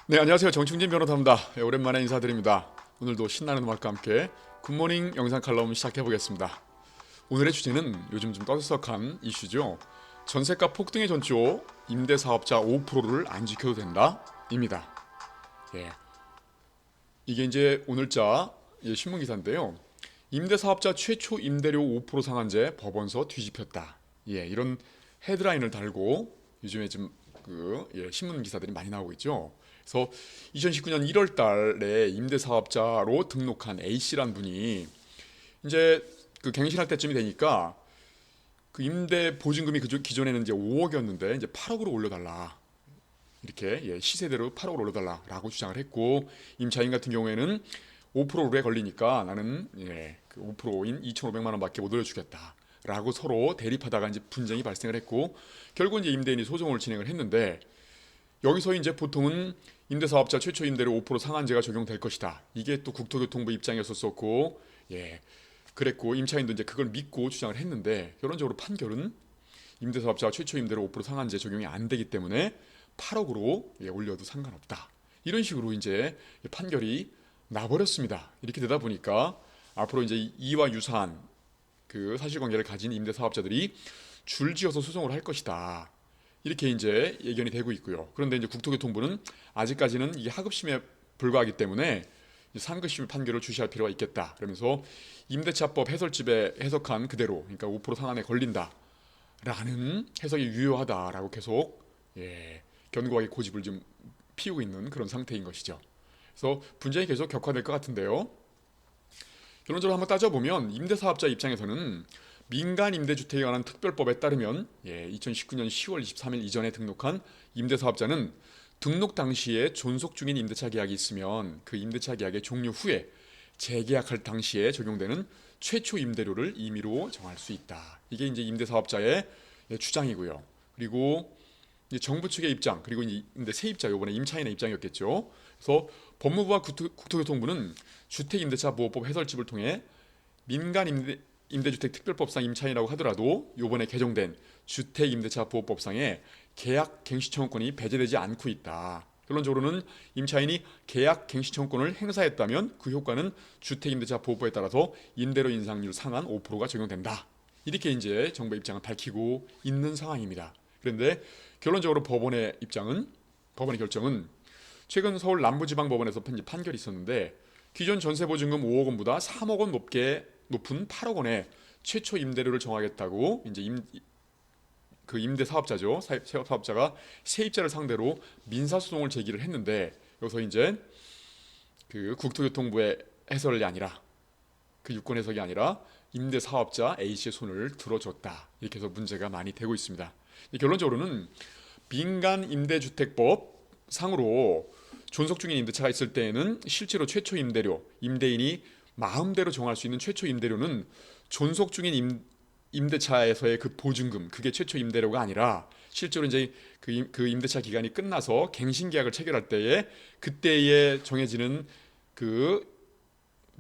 네, 안녕하세요. 정충진 변호사입니다. 오랜만에 인사드립니다. 오늘도 신나는 음악과 함께 굿모닝 영상 칼럼 시작해 보겠습니다. 오늘의 주제는 요즘 좀 떠들썩한 이슈죠. 전세가 폭등의 전조, 임대사업자 5%를 안 지켜도 된다? 입니다. 예, 이게 이제 오늘자 신문 기사인데요. 임대사업자 최초 임대료 5% 상한제 법원서 뒤집혔다. 이런 헤드라인을 달고 요즘에 좀 신문 기사들이 많이 나오고 있죠. 그래서 2019년 1월 달에 임대사업자로 등록한 A씨란 분이 이제 그 갱신할 때쯤이 되니까 그 임대 보증금이 기존에는 이제 5억이었는데 이제 8억으로 올려달라. 이렇게 시세대로 8억으로 올려달라라고 주장을 했고, 임차인 같은 경우에는 5%에 걸리니까 나는 그 5%인 2,500만 원밖에 못 올려주겠다라고 서로 대립하다가 이제 분쟁이 발생을 했고, 결국 이제 임대인이 소송을 진행을 했는데, 여기서 이제 보통은 임대사업자 최초 임대료 5% 상한제가 적용될 것이다. 이게 또 국토교통부 입장이었었고, 그랬고 임차인도 이제 그걸 믿고 주장을 했는데, 결론적으로 판결은 임대사업자 최초 임대료 5% 상한제 적용이 안 되기 때문에 8억으로 올려도 상관없다. 이런 식으로 이제 판결이 나버렸습니다. 이렇게 되다 보니까 앞으로 이제 이와 유사한 그 사실관계를 가진 임대사업자들이 줄지어서 소송을 할 것이다. 이렇게 이제 예견이 되고 있고요. 그런데 이제 국토교통부는 아직까지는 이게 하급심에 불과하기 때문에 상급심의 판결을 주시할 필요가 있겠다. 그러면서 임대차법 해설집에 해석한 그대로, 그러니까 5% 상한에 걸린다라는 해석이 유효하다라고 계속 견고하게 고집을 좀 피우고 있는 그런 상태인 것이죠. 그래서 분쟁이 계속 격화될 것 같은데요. 결론적으로 한번 따져보면 임대사업자 입장에서는 민간 임대주택에 관한 특별법에 따르면 2019년 10월 23일 이전에 등록한 임대사업자는 등록 당시에 존속 중인 임대차 계약이 있으면 그 임대차 계약의 종료 후에 재계약할 당시에 적용되는 최초 임대료를 임의로 정할 수 있다. 이게 이제 임대사업자의 주장이고요. 그리고 이제 정부 측의 입장, 그리고 이제 세입자, 요번에 임차인의 입장이었겠죠. 그래서 법무부와 국토교통부는 주택임대차보호법 해설집을 통해 민간 임대주택 특별법상 임차인이라고 하더라도 요번에 개정된 주택임대차보호법상에 계약 갱신청구권이 배제되지 않고 있다. 결론적으로는 임차인이 계약 갱신청구권을 행사했다면 그 효과는 주택임대차보호법에 따라서 임대료 인상률 상한 5%가 적용된다. 이렇게 이제 정부 입장을 밝히고 있는 상황입니다. 그런데 결론적으로 법원의 결정은 최근 서울 남부지방법원에서 판결이 있었는데, 기존 전세보증금 5억 원보다 3억 원 높은 8억 원의 최초 임대료를 정하겠다고 이제 그 임대 사업자죠. 사업자가 세입자를 상대로 민사소송을 제기를 했는데, 여기서 이제 그 국토교통부의 해설이 아니라, 그 유권 해석이 아니라 임대 사업자 A씨의 손을 들어줬다. 이렇게 해서 문제가 많이 되고 있습니다. 결론적으로는 민간 임대주택법 상으로 존속 중인 임대차가 있을 때에는 실제로 최초 임대료, 임대인이 마음대로 정할 수 있는 최초 임대료는 존속 중인 임대차에서의 그 보증금, 그게 최초 임대료가 아니라 실제로 이제 그 임대차 기간이 끝나서 갱신 계약을 체결할 때에 그때에 정해지는 그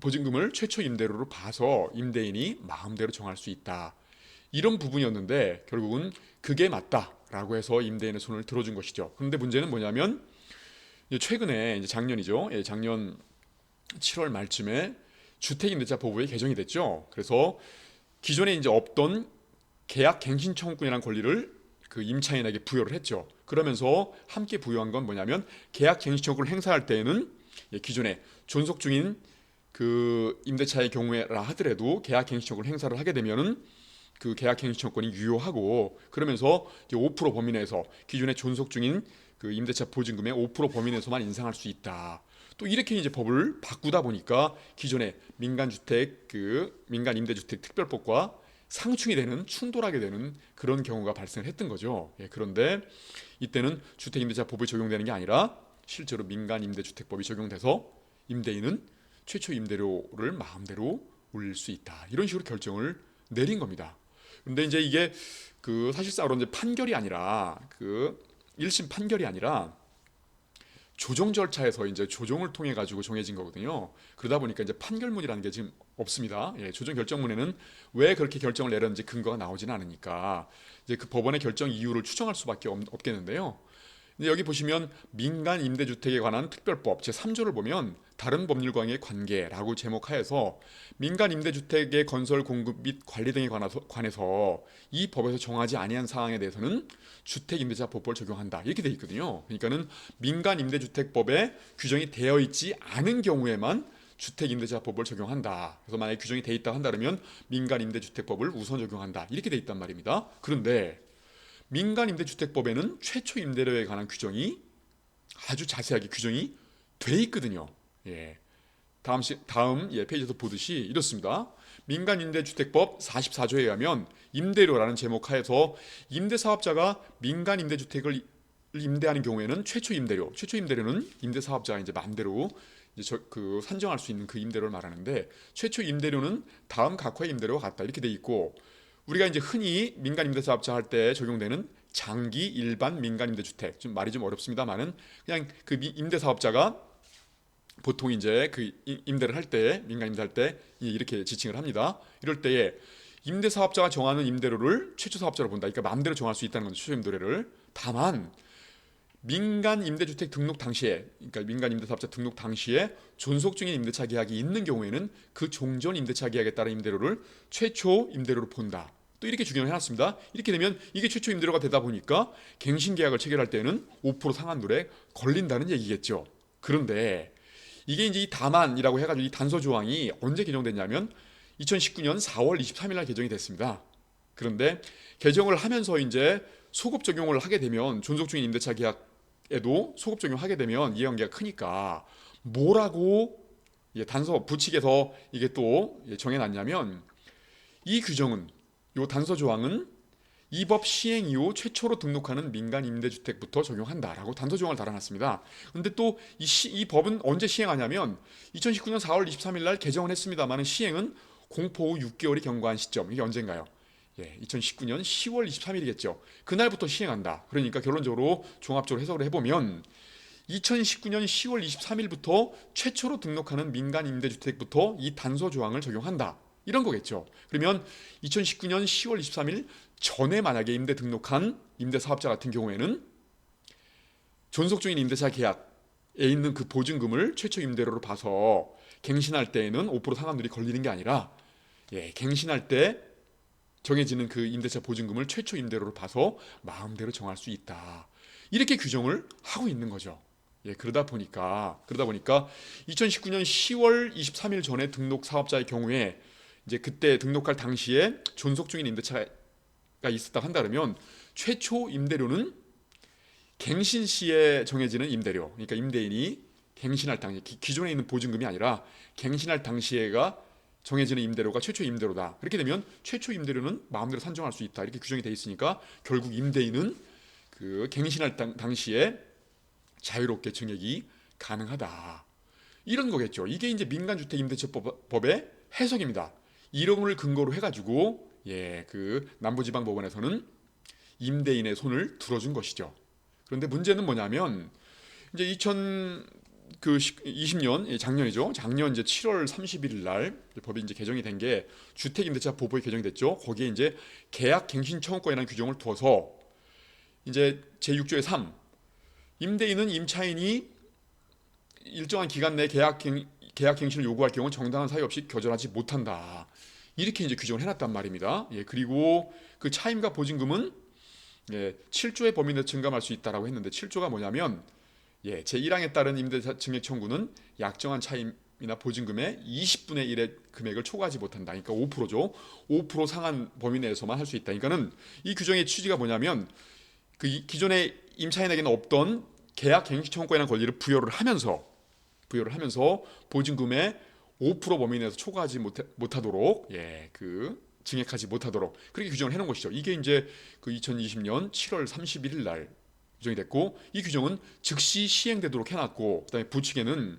보증금을 최초 임대료로 봐서 임대인이 마음대로 정할 수 있다. 이런 부분이었는데 결국은 그게 맞다라고 해서 임대인의 손을 들어준 것이죠. 그런데 문제는 뭐냐면 최근에 이제 작년이죠. 작년 7월 말쯤에 주택임대차 보호법이 개정이 됐죠. 그래서 기존에 이제 없던 계약 갱신 청구권이라는 권리를 그 임차인에게 부여를 했죠. 그러면서 함께 부여한 건 뭐냐면 계약 갱신 청구를 행사할 때에는 기존에 존속 중인 그 임대차의 경우에라 하더라도 계약 갱신 청구를 행사를 하게 되면은 그 계약 갱신 청구권이 유효하고, 그러면서 이제 5% 범위 내에서 기존에 존속 중인 그 임대차 보증금의 5% 범위 내에서만 인상할 수 있다. 또 이렇게 이제 법을 바꾸다 보니까 기존의 민간 임대주택 특별법과 상충이 되는, 충돌하게 되는 그런 경우가 발생했던 거죠. 그런데 이때는 주택임대차법이 적용되는 게 아니라 실제로 민간 임대주택법이 적용돼서 임대인은 최초 임대료를 마음대로 올릴 수 있다. 이런 식으로 결정을 내린 겁니다. 근데 이제 이게 그 사실상으로 이제 판결이 아니라 그 1심 판결이 아니라 조정 절차에서 이제 조정을 통해 가지고 정해진 거거든요. 그러다 보니까 이제 판결문이라는 게 지금 없습니다. 조정 결정문에는 왜 그렇게 결정을 내렸는지 근거가 나오지는 않으니까 이제 그 법원의 결정 이유를 추정할 수밖에 없겠는데요. 근데 여기 보시면 민간 임대주택에 관한 특별법 제3조를 보면 다른 법률과의 관계라고 제목하에서 민간 임대주택의 건설 공급 및 관리 등에 관해서 이 법에서 정하지 아니한 사항에 대해서는 주택임대차법을 적용한다 이렇게 돼 있거든요. 그러니까는 민간 임대주택법에 규정이 되어 있지 않은 경우에만 주택임대차법을 적용한다. 그래서 만약에 규정이 돼 있다 한다면 민간 임대주택법을 우선 적용한다 이렇게 돼 있단 말입니다. 그런데 민간 임대주택법에는 최초 임대료에 관한 규정이 아주 자세하게 규정이 돼 있거든요. 예. 다음 페이지에서 보듯이 이렇습니다. 민간임대주택법 44조에 의하면 임대료라는 제목 하에서 임대사업자가 민간 임대주택을 임대하는 경우에는 최초 임대료는 임대사업자가 이제 마음대로 이제 산정할 수 있는 그 임대료를 말하는데 최초 임대료는 다음 각화의 임대료와 같다 이렇게 돼 있고 우리가 이제 흔히 민간 임대사업자 할 때 적용되는 장기 일반 민간 임대주택 좀 말이 좀 어렵습니다만은 그냥 그 임대사업자가 보통 이제 그 임대를 할 때 민간 임대할 때 이렇게 지칭을 합니다. 이럴 때에 임대사업자가 정하는 임대료를 최초 사업자로 본다. 그러니까 마음대로 정할 수 있다는 거죠. 최초 임대료를. 다만 민간 임대주택 등록 당시에 그러니까 민간 임대사업자 등록 당시에 존속 중인 임대차 계약이 있는 경우에는 그 종전 임대차 계약에 따른 임대료를 최초 임대료로 본다. 또 이렇게 규정을 해놨습니다. 이렇게 되면 이게 최초 임대료가 되다 보니까 갱신 계약을 체결할 때는 5% 상한율에 걸린다는 얘기겠죠. 그런데 이게 이제 이 다만이라고 해가지고 이 단서 조항이 언제 개정됐냐면 2019년 4월 23일 날 개정이 됐습니다. 그런데 개정을 하면서 이제 소급 적용을 하게 되면 존속 중인 임대차 계약에도 소급 적용하게 되면 이해관계가 크니까 뭐라고 단서 부칙에서 이게 또 정해놨냐면 이 규정은 이 단서 조항은 이 법 시행 이후 최초로 등록하는 민간 임대주택부터 적용한다라고 단서 조항을 달아놨습니다. 그런데 또 이 법은 언제 시행하냐면 2019년 4월 23일 날 개정을 했습니다만 시행은 공포 후 6개월이 경과한 시점. 이게 언젠가요? 2019년 10월 23일이겠죠. 그날부터 시행한다. 그러니까 결론적으로 종합적으로 해석을 해보면 2019년 10월 23일부터 최초로 등록하는 민간 임대주택부터 이 단서 조항을 적용한다. 이런 거겠죠. 그러면 2019년 10월 23일 전에 만약에 임대 등록한 임대사업자 같은 경우에는 존속 중인 임대차 계약에 있는 그 보증금을 최초 임대료로 봐서 갱신할 때에는 5% 상한율이 걸리는 게 아니라 갱신할 때 정해지는 그 임대차 보증금을 최초 임대료로 봐서 마음대로 정할 수 있다. 이렇게 규정을 하고 있는 거죠. 그러다 보니까 2019년 10월 23일 전에 등록 사업자의 경우에 이제 그때 등록할 당시에 존속 중인 임대차가 있었다 한다 그러면 최초 임대료는 갱신 시에 정해지는 임대료. 그러니까 임대인이 갱신할 당시 기존에 있는 보증금이 아니라 갱신할 당시에가 정해지는 임대료가 최초 임대료다. 그렇게 되면 최초 임대료는 마음대로 산정할 수 있다. 이렇게 규정이 돼 있으니까 결국 임대인은 그 갱신할 당시에 자유롭게 증액이 가능하다. 이런 거겠죠. 이게 이제 민간주택임대차법의 해석입니다. 이런 걸 근거로 해가지고 그 남부지방법원에서는 임대인의 손을 들어준 것이죠. 그런데 문제는 뭐냐면 이제 2020년 작년이죠. 작년 이제 7월 31일 날 법이 이제 개정이 된 게 주택임대차 보호법이 개정이 됐죠. 거기에 이제 계약 갱신 청구권이라는 규정을 두어서 이제 제6조의 3 임대인은 임차인이 일정한 기간 내에 계약 갱신을 요구할 경우 정당한 사유 없이 거절하지 못한다. 이렇게 이제 규정을 해놨단 말입니다. 그리고 그 차임과 보증금은 7조의 범위 내에 증감할 수 있다라고 했는데 7조가 뭐냐면 제1항에 따른 임대차 증액 청구는 약정한 차임이나 보증금의 20분의 1의 금액을 초과하지 못한다. 그러니까 5%죠. 5% 상한 범위 내에서만 할 수 있다. 그러니까는 이 규정의 취지가 뭐냐면 그 기존의 임차인에게는 없던 계약 갱신 청구권에 대한 권리를 부여를 하면서 보증금의 5% 범위 내에서 초과하지 못하도록 그 증액하지 못하도록 그렇게 규정을 해놓은 것이죠. 이게 이제 그 2020년 7월 31일 날 규정이 됐고 이 규정은 즉시 시행되도록 해놨고 그다음에 부칙에는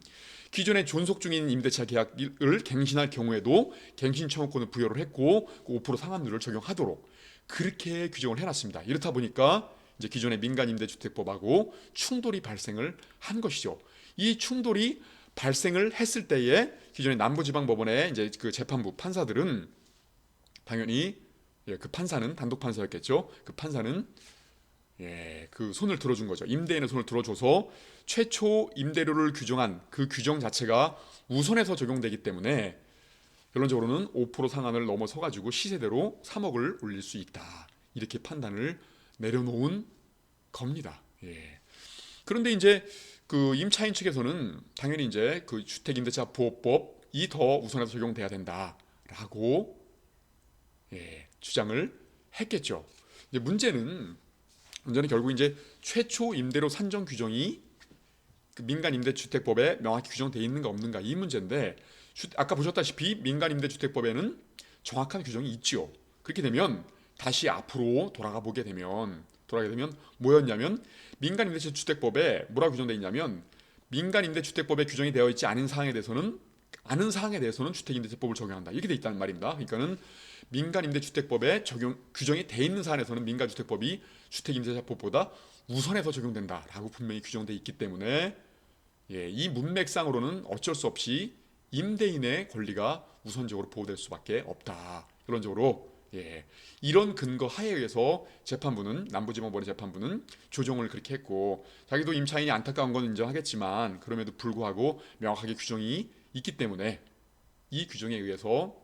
기존의 존속 중인 임대차 계약을 갱신할 경우에도 갱신 청구권을 부여를 했고 그 5% 상한율을 적용하도록 그렇게 규정을 해놨습니다. 이렇다 보니까 이제 기존의 민간임대주택법하고 충돌이 발생을 한 것이죠. 이 충돌이 발생을 했을 때에 기존의 남부지방법원의 이제 그 재판부 판사들은 당연히 그 판사는 단독 판사였겠죠. 그 판사는 그 손을 들어준 거죠. 임대인의 손을 들어줘서 최초 임대료를 규정한 그 규정 자체가 우선해서 적용되기 때문에 결론적으로는 5% 상한을 넘어서 가지고 시세대로 3억을 올릴 수 있다. 이렇게 판단을 내려놓은 겁니다. 그런데 이제 그 임차인 측에서는 당연히 이제 그 주택임대차 보호법이 더 우선해서 적용돼야 된다라고 주장을 했겠죠. 이제 문제는 결국 이제 최초 임대료 산정 규정이 그 민간임대주택법에 명확히 규정되어 있는가 없는가 이 문제인데 아까 보셨다시피 민간임대주택법에는 정확한 규정이 있죠. 그렇게 되면 다시 앞으로 돌아가 보게 되면 뭐였냐면 민간임대주택법에 뭐라고 규정되어 있냐면 민간임대주택법에 규정이 되어 있지 않은 사항에 대해서는 주택임대차법을 적용한다. 이렇게 돼 있다는 말입니다. 그러니까는 민간임대주택법에 규정이 돼 있는 사안에서는 민간주택법이 주택임대차법보다 우선해서 적용된다라고 분명히 규정돼 있기 때문에 이 문맥상으로는 어쩔 수 없이 임대인의 권리가 우선적으로 보호될 수밖에 없다. 결론적으로 이런 근거 하에 의해서 남부지방법원의 재판부는 조정을 그렇게 했고 자기도 임차인이 안타까운 건 인정하겠지만 그럼에도 불구하고 명확하게 규정이 있기 때문에 이 규정에 의해서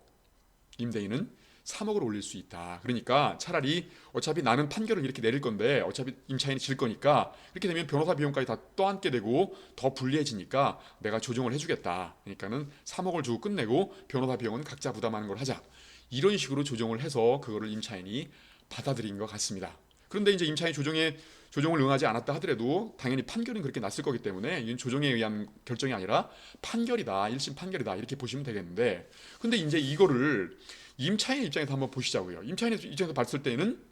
임대인은 3억을 올릴 수 있다. 그러니까 차라리 어차피 나는 판결을 이렇게 내릴 건데 어차피 임차인이 질 거니까 그렇게 되면 변호사 비용까지 다 떠안게 되고 더 불리해지니까 내가 조정을 해주겠다. 그러니까는 3억을 주고 끝내고 변호사 비용은 각자 부담하는 걸 하자. 이런 식으로 조정을 해서 그거를 임차인이 받아들인 것 같습니다. 그런데 이제 임차인이 조정을 응하지 않았다 하더라도 당연히 판결은 그렇게 났을 거기 때문에 이건 조정에 의한 결정이 아니라 판결이다. 1심 판결이다. 이렇게 보시면 되겠는데 근데 이제 이거를 임차인 입장에서 한번 보시자고요. 임차인 입장에서 봤을 때는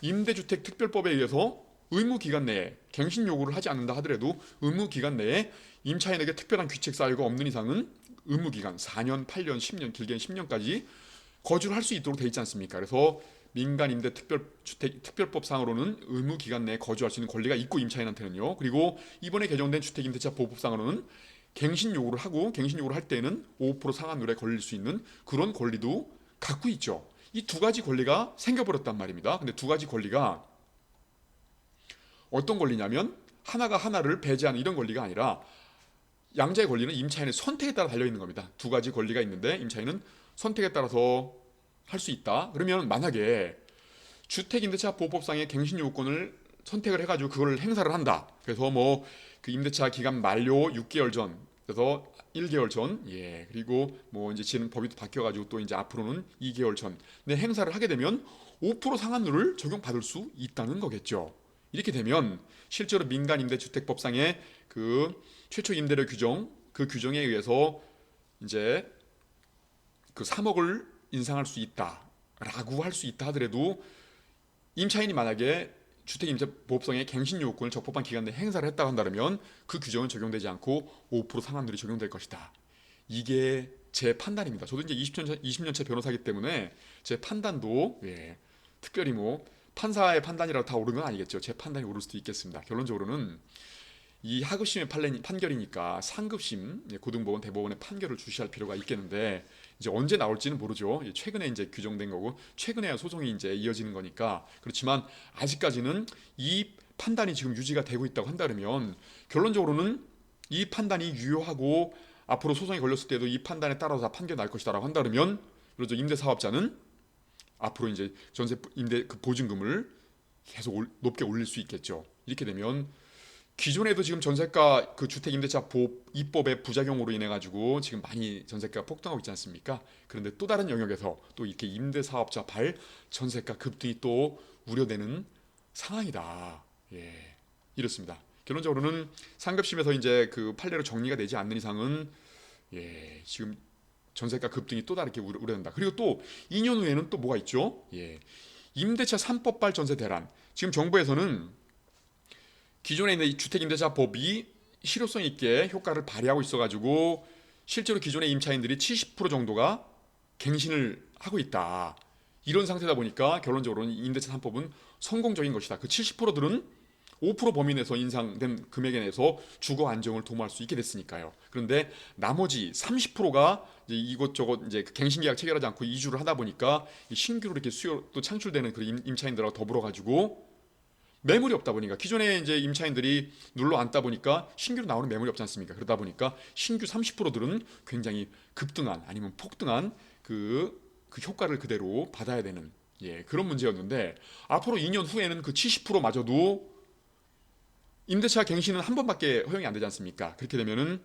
임대주택 특별법에 의해서 의무기간 내에 갱신 요구를 하지 않는다 하더라도 의무기간 내에 임차인에게 특별한 규칙 사유가 없는 이상은 의무기간 4년, 8년, 10년, 길게는 10년까지 거주를 할 수 있도록 돼 있지 않습니까? 그래서 민간임대 특별법상으로는 의무기간 내에 거주할 수 있는 권리가 있고 임차인한테는요. 그리고 이번에 개정된 주택임대차 보호법상으로는 갱신 요구를 할 때는 5% 상한율에 걸릴 수 있는 그런 권리도 갖고 있죠. 이 두 가지 권리가 생겨버렸단 말입니다. 근데 두 가지 권리가 어떤 권리냐면 하나가 하나를 배제하는 이런 권리가 아니라 양자의 권리는 임차인의 선택에 따라 달려있는 겁니다. 두 가지 권리가 있는데 임차인은 선택에 따라서 할 수 있다. 그러면 만약에 주택임대차 보호법상의 갱신 요건을 선택을 해가지고 그걸 행사를 한다. 그래서 뭐 그 임대차 기간 만료 6개월 전, 그래서 1개월 전, 그리고 뭐 이제 지금 법이 바뀌어가지고 또 이제 앞으로는 2개월 전, 내 행사를 하게 되면 5% 상한율을 적용받을 수 있다는 거겠죠. 이렇게 되면 실제로 민간임대주택법상의 그 최초 임대료 규정, 그 규정에 의해서 이제 그 3억을 인상할 수 있다라고 할 수 있다 하더라도 임차인이 만약에 주택임대보호법상의 갱신 요건을 적법한 기간 내에 행사를 했다고 한다면 그 규정은 적용되지 않고 5% 상한율이 적용될 것이다. 이게 제 판단입니다. 저도 이제 20년째 변호사이기 때문에 제 판단도 특별히 뭐 판사의 판단이라고 다 옳은 건 아니겠죠. 제 판단이 옳을 수도 있겠습니다. 결론적으로는 이 하급심의 판결이니까 상급심 고등법원 대법원의 판결을 주시할 필요가 있겠는데 이제 언제 나올지는 모르죠. 최근에 이제 규정된 거고 최근에야 소송이 이제 이어지는 거니까 그렇지만 아직까지는 이 판단이 지금 유지가 되고 있다고 한다면 결론적으로는 이 판단이 유효하고 앞으로 소송이 걸렸을 때도 이 판단에 따라서 다 판결 날 것이다라고 한다면 그래서 임대 사업자는 앞으로 이제 전세 임대 그 보증금을 계속 높게 올릴 수 있겠죠. 이렇게 되면 기존에도 지금 전세가 그 주택임대차 보호 입법의 부작용으로 인해 가지고 지금 많이 전세가가 폭등하고 있지 않습니까? 그런데 또 다른 영역에서 또 이렇게 임대사업자 발 전세가 급등이 또 우려되는 상황이다. 이렇습니다. 결론적으로는 상급심에서 이제 그 판례로 정리가 되지 않는 이상은 지금 전세가 급등이 또 다르게 우려된다. 그리고 또 2년 후에는 또 뭐가 있죠? 임대차 3법발 전세 대란. 지금 정부에서는 기존에 있는 주택임대차법이 실효성 있게 효과를 발휘하고 있어가지고 실제로 기존의 임차인들이 70% 정도가 갱신을 하고 있다. 이런 상태다 보니까 결론적으로는 임대차 3법은 성공적인 것이다. 그 70%들은 5% 범위 내에서 인상된 금액에 내서 주거 안정을 도모할 수 있게 됐으니까요. 그런데 나머지 30%가 이것저것 이제 갱신 계약 체결하지 않고 이주를 하다 보니까 신규로 이렇게 수요도 창출되는 그 임차인들하고 더불어 가지고 매물이 없다 보니까 기존에 이제 임차인들이 눌러 앉다 보니까 신규로 나오는 매물이 없지 않습니까? 그러다 보니까 신규 30%들은 굉장히 급등한 아니면 폭등한 그 효과를 그대로 받아야 되는 그런 문제였는데 앞으로 2년 후에는 그 70%마저도 임대차 갱신은 한 번밖에 허용이 안 되지 않습니까? 그렇게 되면은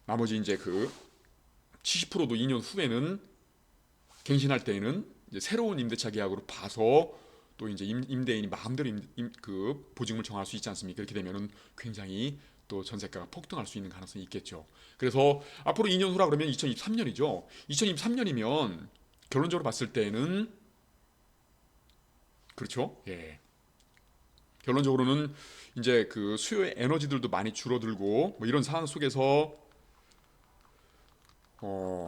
나머지 이제 그 70%도 2년 후에는 갱신할 때에는 이제 새로운 임대차 계약으로 봐서 또 이제 임대인이 마음대로 그 보증금을 정할 수 있지 않습니까? 그렇게 되면은 굉장히 또 전세가가 폭등할 수 있는 가능성이 있겠죠. 그래서 앞으로 2년 후라 그러면 2023년이죠. 2023년이면 결론적으로 봤을 때는 그렇죠. 결론적으로는 이제 그 수요의 에너지들도 많이 줄어들고 뭐 이런 상황 속에서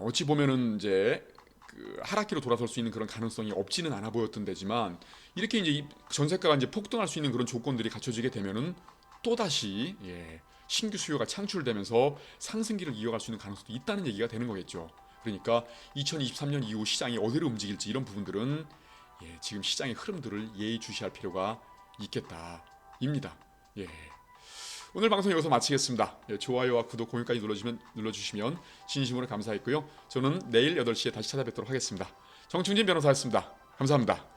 어찌 보면은 이제 그 하락기로 돌아설 수 있는 그런 가능성이 없지는 않아 보였던 데지만 이렇게 이제 전세가가 이제 폭등할 수 있는 그런 조건들이 갖춰지게 되면은 또 다시 신규 수요가 창출되면서 상승기를 이어갈 수 있는 가능성도 있다는 얘기가 되는 거겠죠. 그러니까 2023년 이후 시장이 어디로 움직일지 이런 부분들은 지금 시장의 흐름들을 예의주시할 필요가 있겠다입니다. 오늘 방송 여기서 마치겠습니다. 좋아요와 구독, 공유까지 눌러주시면 진심으로 감사했고요. 저는 내일 8시에 다시 찾아뵙도록 하겠습니다. 정충진 변호사였습니다. 감사합니다.